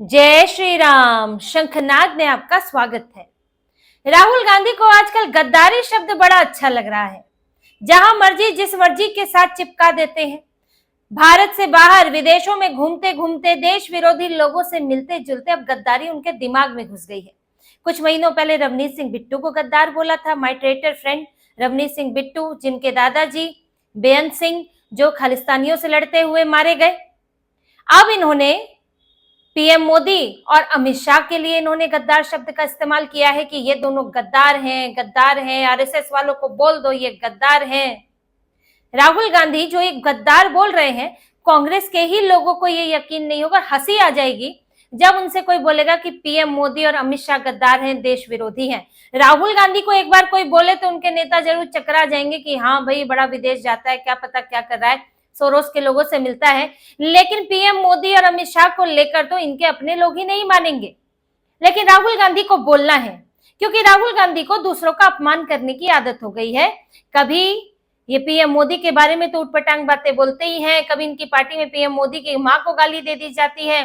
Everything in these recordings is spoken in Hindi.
जय श्री राम। शंखनाद में आपका स्वागत है। राहुल गांधी को आजकल गद्दारी शब्द बड़ा अच्छा लग रहा है। जहां मर्जी जिस मर्जी के साथ चिपका देते हैं। भारत से बाहर विदेशों में घूमते घूमते देश विरोधी लोगों से मिलते जुलते अब गद्दारी उनके दिमाग में घुस गई है। कुछ महीनों पहले रवनीत सिंह बिट्टू को गद्दार बोला था। My traitor friend Ravneet Singh Bittu, जिनके दादाजी बेअंत सिंह जो खालिस्तानियों से लड़ते हुए मारे गए। अब इन्होंने पीएम मोदी और अमित शाह के लिए इन्होंने गद्दार शब्द का इस्तेमाल किया है कि ये दोनों गद्दार हैं, आरएसएस वालों को बोल दो ये गद्दार हैं। राहुल गांधी जो एक गद्दार बोल रहे हैं, कांग्रेस के ही लोगों को ये यकीन नहीं होगा, हंसी आ जाएगी जब उनसे कोई बोलेगा कि पीएम मोदी और अमित शाह गद्दार हैं, देश विरोधी हैं। राहुल गांधी को एक बार कोई बोले तो उनके नेता जरूर चकरा जाएंगे कि हाँ भाई बड़ा विदेश जाता है, क्या पता क्या कर रहा है, सोरोस के लोगों से मिलता है। लेकिन पीएम मोदी और अमित शाह को लेकर तो इनके अपने लोग ही नहीं मानेंगे। लेकिन राहुल गांधी को बोलना है, क्योंकि राहुल गांधी को दूसरों का अपमान करने की आदत हो गई है। कभी ये पीएम मोदी के बारे में तो उटपटांग बातें बोलते ही हैं, कभी इनकी पार्टी में पीएम मोदी की मां को गाली दे दी जाती है,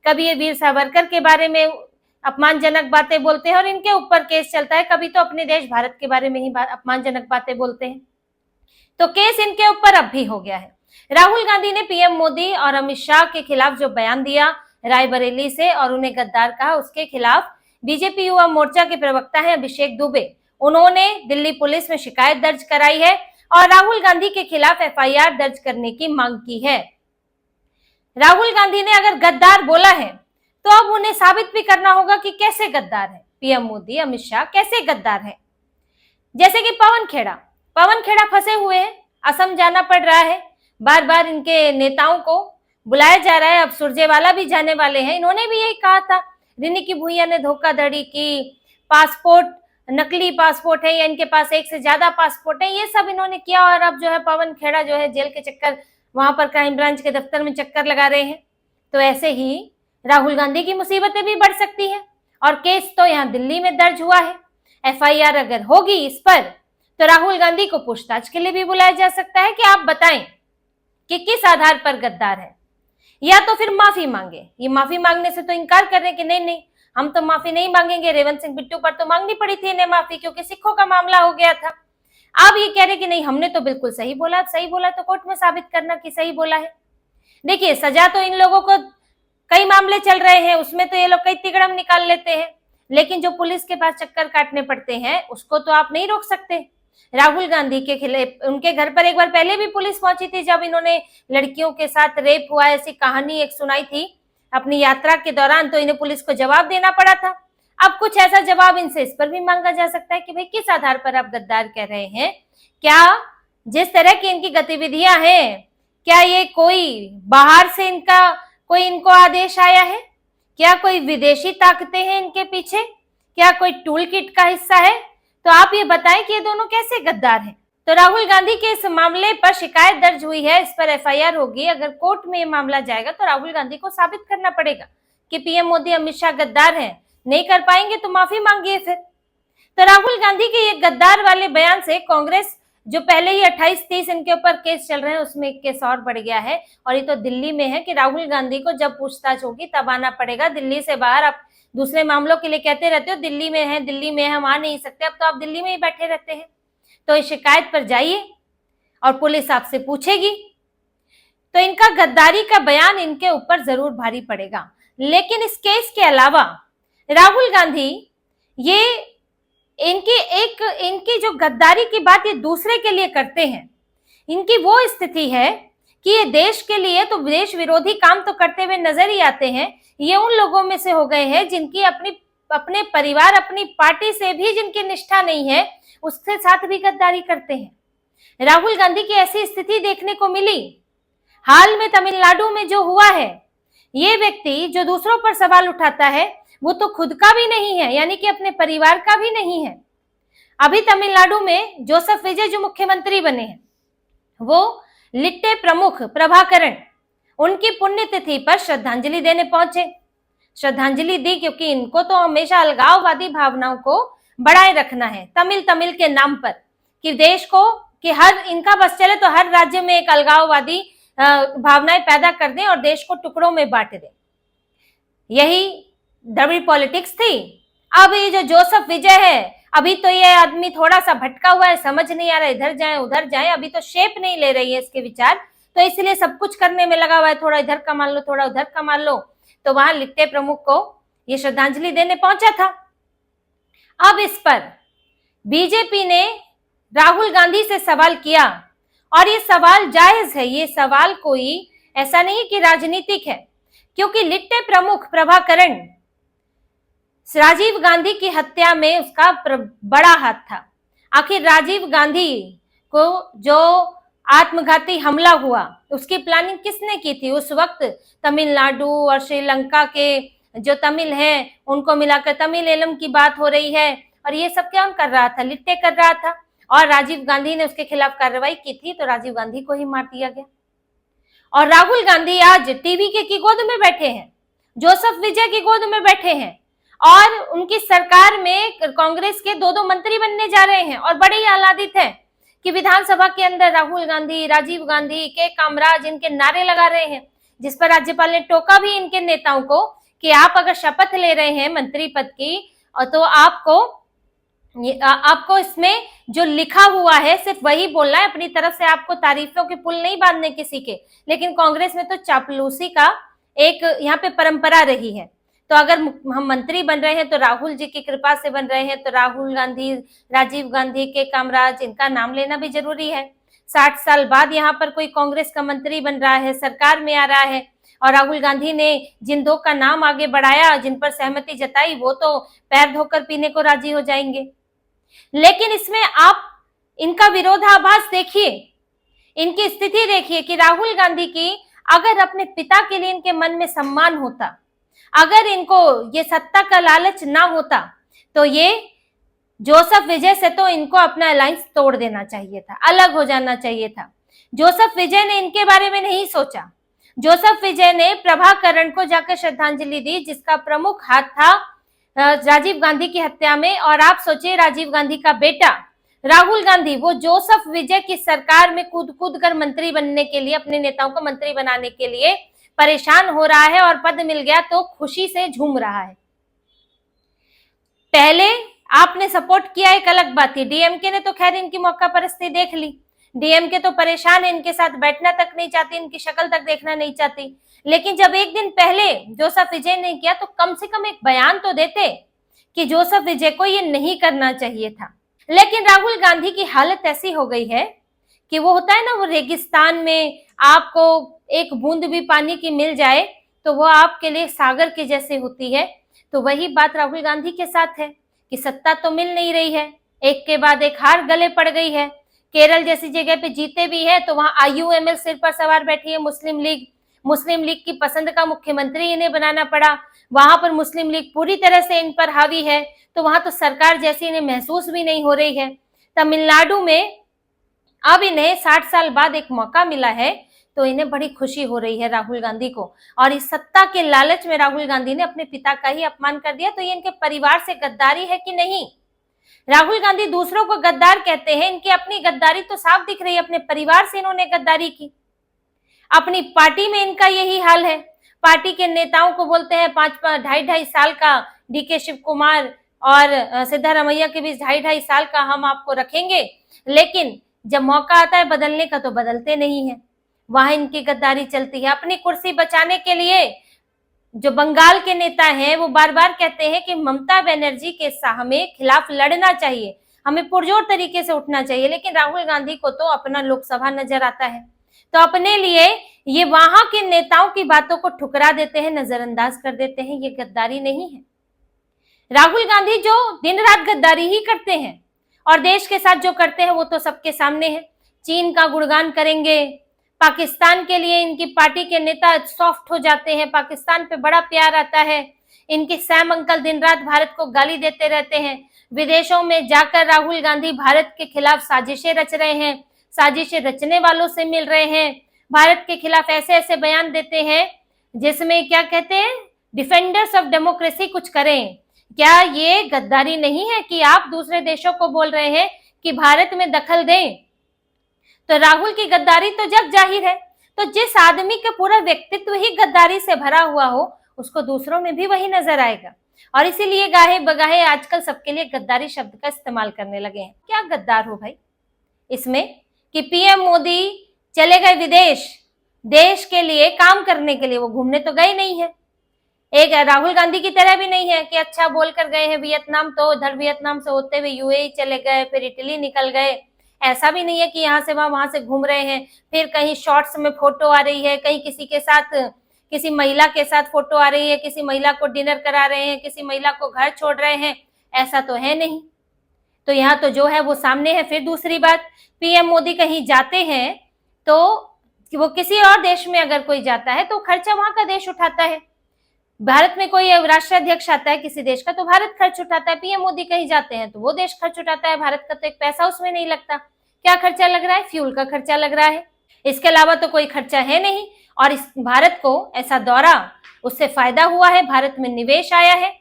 कभी ये वीर सावरकर के बारे में अपमानजनक बातें बोलते हैं और इनके ऊपर केस चलता है। कभी तो अपने देश भारत के बारे में ही अपमानजनक बातें बोलते हैं, तो केस इनके ऊपर अब भी हो गया है। राहुल गांधी ने पीएम मोदी और अमित शाह के खिलाफ जो बयान दिया रायबरेली से और उन्हें गद्दार कहा, उसके खिलाफ बीजेपी युवा मोर्चा के प्रवक्ता हैं अभिषेक दुबे, उन्होंने दिल्ली पुलिस में शिकायत दर्ज कराई है और राहुल गांधी के खिलाफ एफआईआर दर्ज करने की मांग की है। राहुल गांधी ने अगर गद्दार बोला है तो अब उन्हें साबित भी करना होगा कि कैसे गद्दार है पीएम मोदी, अमित शाह कैसे गद्दार है। जैसे कि पवन खेड़ा फंसे हुए हैं, असम जाना पड़ रहा है, बार बार इनके नेताओं को बुलाया जा रहा है। अब सुरजेवाला भी जाने वाले हैं, इन्होंने भी यही कहा था। रिनिकी भुइयां ने धोखाधड़ी की, पासपोर्ट नकली पासपोर्ट है या इनके पास एक से ज्यादा पासपोर्ट है, ये सब इन्होंने किया। और अब जो है पवन खेड़ा जो है जेल के चक्कर, वहां पर क्राइम ब्रांच के दफ्तर में चक्कर लगा रहे हैं। तो ऐसे ही राहुल गांधी की मुसीबतें भी बढ़ सकती है। और केस तो यहाँ दिल्ली में दर्ज हुआ है। एफआईआर अगर होगी इस पर तो राहुल गांधी को पूछताछ के लिए भी बुलाया जा सकता है कि आप बताएं कि किस आधार पर गद्दार है, या तो फिर माफी मांगे। ये माफी मांगने से तो इनकार कर रहे हैं कि नहीं हम तो माफी नहीं मांगेंगे। रेवंत सिंह बिट्टू पर तो मांगनी पड़ी थी इन्हें माफी, क्योंकि सिखों का मामला हो गया था। अब ये कह रहे कि नहीं हमने तो बिल्कुल सही बोला तो कोर्ट में साबित करना कि सही बोला है। देखिए सजा तो इन लोगों को, कई मामले चल रहे हैं उसमें तो ये लोग कई तिकड़म निकाल लेते हैं, लेकिन जो पुलिस के पास चक्कर काटने पड़ते हैं उसको तो आप नहीं रोक सकते। राहुल गांधी के खिलाफ उनके घर पर एक बार पहले भी पुलिस पहुंची थी, जब इन्होंने लड़कियों के साथ रेप हुआ ऐसी कहानी एक सुनाई थी अपनी यात्रा के दौरान, तो इन्हें पुलिस को जवाब देना पड़ा था। अब कुछ ऐसा जवाब इनसे इस पर भी मांगा जा सकता है कि भाई किस आधार पर आप गद्दार कह रहे हैं। क्या जिस तरह की इनकी गतिविधियां हैं, क्या ये कोई बाहर से इनका कोई इनको आदेश आया है? क्या कोई विदेशी ताकतें हैं इनके पीछे? क्या कोई टूल किट का हिस्सा है? तो आप ये बताएं कि ये दोनों कैसे गद्दार हैं। तो राहुल गांधी के इस मामले पर शिकायत दर्ज हुई है, इस पर एफआईआर होगी। अगर कोर्ट में ये मामला जाएगा तो राहुल गांधी को साबित करना पड़ेगा कि पीएम मोदी अमित शाह गद्दार हैं। नहीं कर पाएंगे तो माफी मांगिए फिर। तो राहुल गांधी के ये गद्दार वाले बयान से कांग्रेस, जो पहले ही 28-30 इनके ऊपर केस चल रहे हैं, उसमें एक केस और बढ़ गया है। और ये तो दिल्ली में है कि राहुल गांधी को जब पूछताछ होगी तब आना पड़ेगा दिल्ली से बाहर। आप दूसरे मामलों के लिए कहते रहते हो दिल्ली में है हम आ नहीं सकते, अब तो आप दिल्ली में ही बैठे रहते हैं। तो इस शिकायत पर जाइए और पुलिस आपसे पूछेगी, तो इनका गद्दारी का बयान इनके ऊपर जरूर भारी पड़ेगा। लेकिन इस केस के अलावा राहुल गांधी ये इनकी जो गद्दारी की बात ये दूसरे के लिए करते हैं, इनकी वो स्थिति है कि ये देश के लिए तो देश विरोधी काम तो करते हुए नजर ही आते हैं। ये उन लोगों में से हो गए हैं जिनकी अपने परिवार, अपनी पार्टी से भी जिनकी निष्ठा नहीं है, उसके साथ भी गद्दारी करते हैं। राहुल गांधी की ऐसी स्थिति देखने को मिली हाल में तमिलनाडु में जो हुआ है। ये व्यक्ति जो दूसरों पर सवाल उठाता है वो तो खुद का भी नहीं है, यानी कि अपने परिवार का भी नहीं है। अभी तमिलनाडु में जोसेफ विजय जो मुख्यमंत्री बने हैं, वो लिट्टे प्रमुख प्रभाकरण उनकी पुण्यतिथि पर श्रद्धांजलि देने पहुंचे। श्रद्धांजलि दी क्योंकि इनको तो हमेशा अलगाववादी भावनाओं को बढ़ाए रखना है, तमिल के नाम पर, कि देश को कि हर इनका बस चले तो हर राज्य में एक अलगाववादी भावनाएं पैदा कर दें और देश को टुकड़ों में बांट दें। यही डबल पॉलिटिक्स थी। अब ये जो जोसेफ विजय है, अभी तो ये आदमी थोड़ा सा भटका हुआ है, समझ नहीं आ रहा इधर जाए उधर जाए, अभी तो शेप नहीं ले रही है इसके विचार, तो इसलिए सब कुछ करने में लगा हुआ है, थोड़ा इधर का मान लो थोड़ा उधर का मान लो। तो वहां लिट्टे प्रमुख को ये श्रद्धांजलि देने पहुंचा था। अब इस पर बीजेपी ने राहुल गांधी से सवाल किया, और ये सवाल जायज है, ये सवाल कोई ऐसा नहीं कि राजनीतिक है, क्योंकि लिट्टे प्रमुख प्रभाकरण राजीव गांधी की हत्या में उसका बड़ा हाथ था। आखिर राजीव गांधी को जो आत्मघाती हमला हुआ उसकी प्लानिंग किसने की थी? उस वक्त तमिलनाडु और श्रीलंका के जो तमिल हैं उनको मिलाकर तमिल की बात हो रही है, और ये सब कौन कर रहा था? लिट्टे कर रहा था। और राजीव गांधी ने उसके खिलाफ कार्रवाई की थी, तो राजीव गांधी को ही मार दिया गया। और राहुल गांधी आज टीवी की गोद में बैठे हैं, जोसेफ विजय की गोद में बैठे हैं, और उनकी सरकार में कांग्रेस के 2 मंत्री बनने जा रहे हैं, और बड़े ही आह्लादित हैं कि विधानसभा के अंदर राहुल गांधी, राजीव गांधी, के कामराज इनके नारे लगा रहे हैं, जिस पर राज्यपाल ने टोका भी इनके नेताओं को कि आप अगर शपथ ले रहे हैं मंत्री पद की, तो आपको इसमें जो लिखा हुआ है सिर्फ वही बोलना है, अपनी तरफ से आपको तारीफों के पुल नहीं बांधने किसी के। लेकिन कांग्रेस में तो चापलूसी का एक यहाँ पे परंपरा रही है, तो अगर हम मंत्री बन रहे हैं तो राहुल जी की कृपा से बन रहे हैं, तो राहुल गांधी, राजीव गांधी, के कामराज, इनका नाम लेना भी जरूरी है। 60 साल बाद यहाँ पर कोई कांग्रेस का मंत्री बन रहा है, सरकार में आ रहा है, और राहुल गांधी ने जिन 2 का नाम आगे बढ़ाया, जिन पर सहमति जताई, वो तो पैर धोकर पीने को राजी हो जाएंगे। लेकिन इसमें आप इनका विरोधाभास देखिए, इनकी स्थिति देखिए कि राहुल गांधी की अगर अपने पिता के लिए इनके मन में सम्मान होता, अगर इनको ये सत्ता का लालच ना होता, तो ये जोसेफ विजय से तो इनको अपना अलायंस तोड़ देना चाहिए था, अलग हो जाना चाहिए था। जोसेफ विजय ने इनके बारे में नहीं सोचा। जोसेफ विजय ने प्रभाकरण को जाकर श्रद्धांजलि दी, जिसका प्रमुख हाथ था राजीव गांधी की हत्या में। और आप सोचिए, राजीव गांधी का बेटा राहुल गांधी, वो जोसेफ विजय की सरकार में कूद कर मंत्री बनने के लिए, अपने नेताओं को मंत्री बनाने के लिए परेशान हो रहा है, और पद मिल गया तो खुशी से झूम रहा है। पहले आपने सपोर्ट किया, एक अलग बात थी। डीएमके ने तो खैर इनकी मौका परस्ती देख ली, डीएमके तो परेशान है, इनके साथ बैठना तक नहीं चाहती, इनकी शक्ल तक देखना नहीं चाहती। लेकिन जब एक दिन पहले जोसेफ विजय ने किया, तो कम से कम एक बयान तो देते कि जोसेफ विजय को ये नहीं करना चाहिए था। लेकिन राहुल गांधी की हालत ऐसी हो गई है कि वो होता है ना, वो रेगिस्तान में आपको एक बूंद भी पानी की मिल जाए तो वो आपके लिए सागर के जैसे होती है। तो वही बात राहुल गांधी के साथ है कि सत्ता तो मिल नहीं रही है, एक के बाद एक हार गले पड़ गई है। केरल जैसी जगह पे जीते भी है तो वहां आईयूएमएल सिर पर सवार बैठी है, मुस्लिम लीग की पसंद का मुख्यमंत्री इन्हें बनाना पड़ा। वहां पर मुस्लिम लीग पूरी तरह से इन पर हावी है, तो वहां तो सरकार जैसी इन्हें महसूस भी नहीं हो रही है। तमिलनाडु में अब इन्हें 60 साल बाद एक मौका मिला है, तो इन्हें बड़ी खुशी हो रही है राहुल गांधी को। और इस सत्ता के लालच में राहुल गांधी ने अपने पिता का ही अपमान कर दिया। तो ये इनके परिवार से गद्दारी है कि नहीं? राहुल गांधी दूसरों को गद्दार कहते हैं, इनकी अपनी गद्दारी तो साफ दिख रही है। अपने परिवार से इन्होंने गद्दारी की, अपनी पार्टी में इनका यही हाल है। पार्टी के नेताओं को बोलते हैं 5-2.5 साल का डीके शिव कुमार और सिद्धारमैया के बीच 2.5 साल का हम आपको रखेंगे, लेकिन जब मौका आता है बदलने का तो बदलते नहीं है। वहां इनकी गद्दारी चलती है। अपनी कुर्सी बचाने के लिए जो बंगाल के नेता हैं वो बार बार कहते हैं कि ममता बनर्जी के हमें खिलाफ लड़ना चाहिए, हमें पुरजोर तरीके से उठना चाहिए। लेकिन राहुल गांधी को तो अपना लोकसभा नजर आता है, तो अपने लिए ये वहां के नेताओं की बातों को ठुकरा देते हैं, नजरअंदाज कर देते हैं। ये गद्दारी नहीं है। राहुल गांधी जो दिन रात गद्दारी ही करते हैं और देश के साथ जो करते हैं वो तो सबके सामने है। चीन का गुणगान करेंगे, पाकिस्तान के लिए इनकी पार्टी के नेता सॉफ्ट हो जाते हैं, पाकिस्तान पे बड़ा प्यार आता है। इनके सैम अंकल दिन रात भारत को गाली देते रहते हैं। विदेशों में जाकर राहुल गांधी भारत के खिलाफ साजिशें रच रहे हैं, साजिशें रचने वालों से मिल रहे हैं, भारत के खिलाफ ऐसे ऐसे बयान देते हैं जिसमें क्या कहते हैं, डिफेंडर्स ऑफ डेमोक्रेसी कुछ करें। क्या ये गद्दारी नहीं है कि आप दूसरे देशों को बोल रहे हैं कि भारत में दखल दें? तो राहुल की गद्दारी तो जग जाहिर है। तो जिस आदमी का पूरा व्यक्तित्व ही गद्दारी से भरा हुआ हो, उसको दूसरों में भी वही नजर आएगा। और इसीलिए गाहे बगाहे आजकल सबके लिए गद्दारी शब्द का इस्तेमाल करने लगे हैं। क्या गद्दार हो भाई इसमें कि पीएम मोदी चले गए विदेश, देश के लिए काम करने के लिए, वो घूमने तो गए नहीं है। एक राहुल गांधी की तरह भी नहीं है कि अच्छा बोलकर गए हैं वियतनाम, तो उधर वियतनाम से होते हुए यूएई चले गए, फिर इटली निकल गए। ऐसा भी नहीं है कि यहाँ से वहां से घूम रहे हैं, फिर कहीं शॉर्ट्स में फोटो आ रही है, कहीं किसी के साथ, किसी महिला के साथ फोटो आ रही है, किसी महिला को डिनर करा रहे हैं, किसी महिला को घर छोड़ रहे हैं, ऐसा तो है नहीं। तो यहाँ तो जो है वो सामने है। फिर दूसरी बात, पीएम मोदी कहीं जाते हैं तो वो किसी और देश में अगर कोई जाता है तो खर्चा वहां का देश उठाता है। भारत में कोई राष्ट्राध्यक्ष आता है किसी देश का तो भारत खर्च उठाता है, पीएम मोदी कहीं जाते हैं तो वो देश खर्च उठाता है, भारत का तो एक पैसा उसमें नहीं लगता। क्या खर्चा लग रहा है? फ्यूल का खर्चा लग रहा है, इसके अलावा तो कोई खर्चा है नहीं। और इस भारत को ऐसा दौरा, उससे फायदा हुआ है, भारत में निवेश आया है।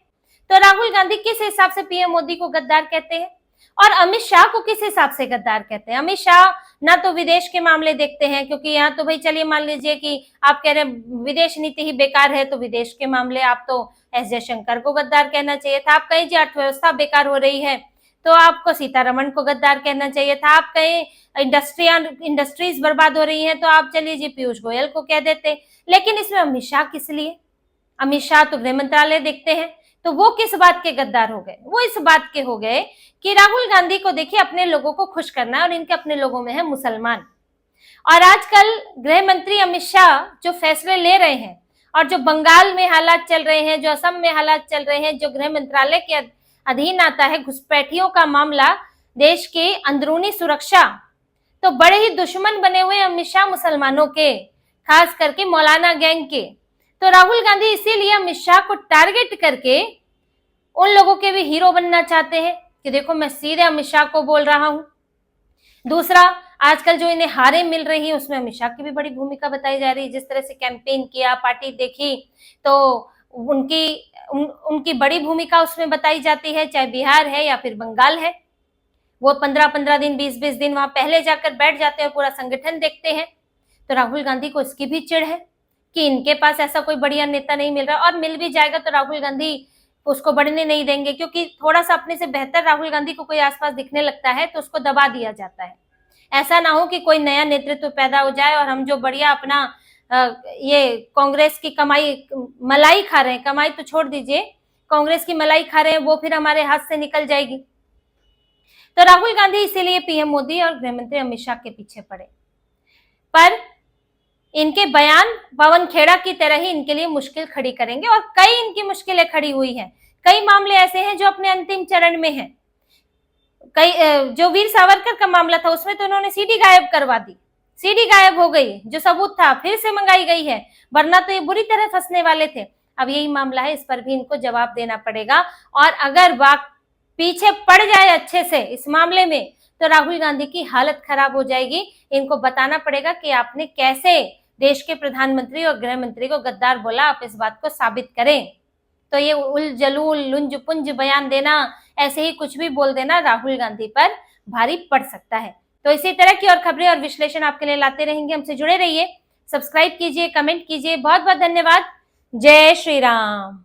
तो राहुल गांधी किस हिसाब से पीएम मोदी को गद्दार कहते हैं और अमित शाह को किस हिसाब से गद्दार कहते हैं? अमित शाह ना तो विदेश के मामले देखते हैं, क्योंकि यहाँ तो भाई चलिए मान लीजिए कि आप कह रहे हैं विदेश नीति ही बेकार है, तो विदेश के मामले आप तो एस जयशंकर को गद्दार कहना चाहिए था। आप कहीं अर्थव्यवस्था बेकार हो रही है तो आपको सीतारमण को गद्दार कहना चाहिए था। आप कहीं इंडस्ट्रीज बर्बाद हो रही हैं तो आप चलिए जी पीयूष गोयल को कह देते। लेकिन इसमें अमित शाह किस लिए? अमित शाह तो गृह मंत्रालय देखते हैं, तो वो किस बात के गद्दार हो गए? वो इस बात के हो गए कि राहुल गांधी को देखिए अपने लोगों को खुश करना है, और इनके अपने लोगों में है मुसलमान। और आजकल गृह मंत्री अमित शाह जो फैसले ले रहे हैं, और जो बंगाल में हालात चल रहे हैं, जो असम में हालात चल रहे हैं, जो गृह मंत्रालय के अधीन आता है, घुसपैठियों का मामला, देश की अंदरूनी सुरक्षा, तो बड़े ही दुश्मन बने हुए अमित शाह मुसलमानों के, खास करके मौलाना गैंग के। तो राहुल गांधी इसीलिए अमित शाह को टारगेट करके उन लोगों के भी हीरो बनना चाहते हैं कि देखो मैं सीधे अमित शाह को बोल रहा हूं। दूसरा, आजकल जो इन्हें हारें मिल रही है उसमें अमित शाह की भी बड़ी भूमिका बताई जा रही है। जिस तरह से कैंपेन किया, पार्टी देखी, तो उनकी बड़ी भूमिका उसमें बताई जाती है, चाहे बिहार है या फिर बंगाल है। वो 15-15 दिन, 20-20 दिन वहां पहले जाकर बैठ जाते हैं, पूरा संगठन देखते हैं। तो राहुल गांधी को इसकी भी चिढ़ है कि इनके पास ऐसा कोई बढ़िया नेता नहीं मिल रहा, और मिल भी जाएगा तो राहुल गांधी उसको बढ़ने नहीं देंगे, क्योंकि थोड़ा सा अपने से बेहतर राहुल गांधी को कोई आसपास दिखने लगता है तो उसको दबा दिया जाता है। ऐसा ना हो कि कोई नया नेतृत्व पैदा हो जाए और हम जो बढ़िया अपना ये कांग्रेस की मलाई खा रहे हैं, कमाई तो छोड़ दीजिए, कांग्रेस की मलाई खा रहे हैं, वो फिर हमारे हाथ से निकल जाएगी। तो राहुल गांधी इसीलिए पीएम मोदी और गृह मंत्री अमित शाह के पीछे पड़े। पर इनके बयान पवन खेड़ा की तरह ही इनके लिए मुश्किल खड़ी करेंगे, और कई इनकी मुश्किलें खड़ी हुई हैं। कई मामले ऐसे हैं जो अपने अंतिम चरण में हैं। कई जो वीर सावरकर का मामला था उसमें तो उन्होंने सीडी गायब करवा दी, सीडी गायब हो गई, जो सबूत था फिर से मंगाई गई है, वरना तो ये बुरी तरह फंसने वाले थे। अब यही मामला है, इस पर भी इनको जवाब देना पड़ेगा। और अगर पीछे पड़ जाए अच्छे से इस मामले में तो राहुल गांधी की हालत खराब हो जाएगी। इनको बताना पड़ेगा कि आपने कैसे देश के प्रधानमंत्री और गृह मंत्री को गद्दार बोला, आप इस बात को साबित करें। तो ये उल जलूल लुंज पुंज बयान देना, ऐसे ही कुछ भी बोल देना राहुल गांधी पर भारी पड़ सकता है। तो इसी तरह की और खबरें और विश्लेषण आपके लिए लाते रहेंगे, हमसे जुड़े रहिए, सब्सक्राइब कीजिए, कमेंट कीजिए। बहुत बहुत धन्यवाद। जय श्री राम।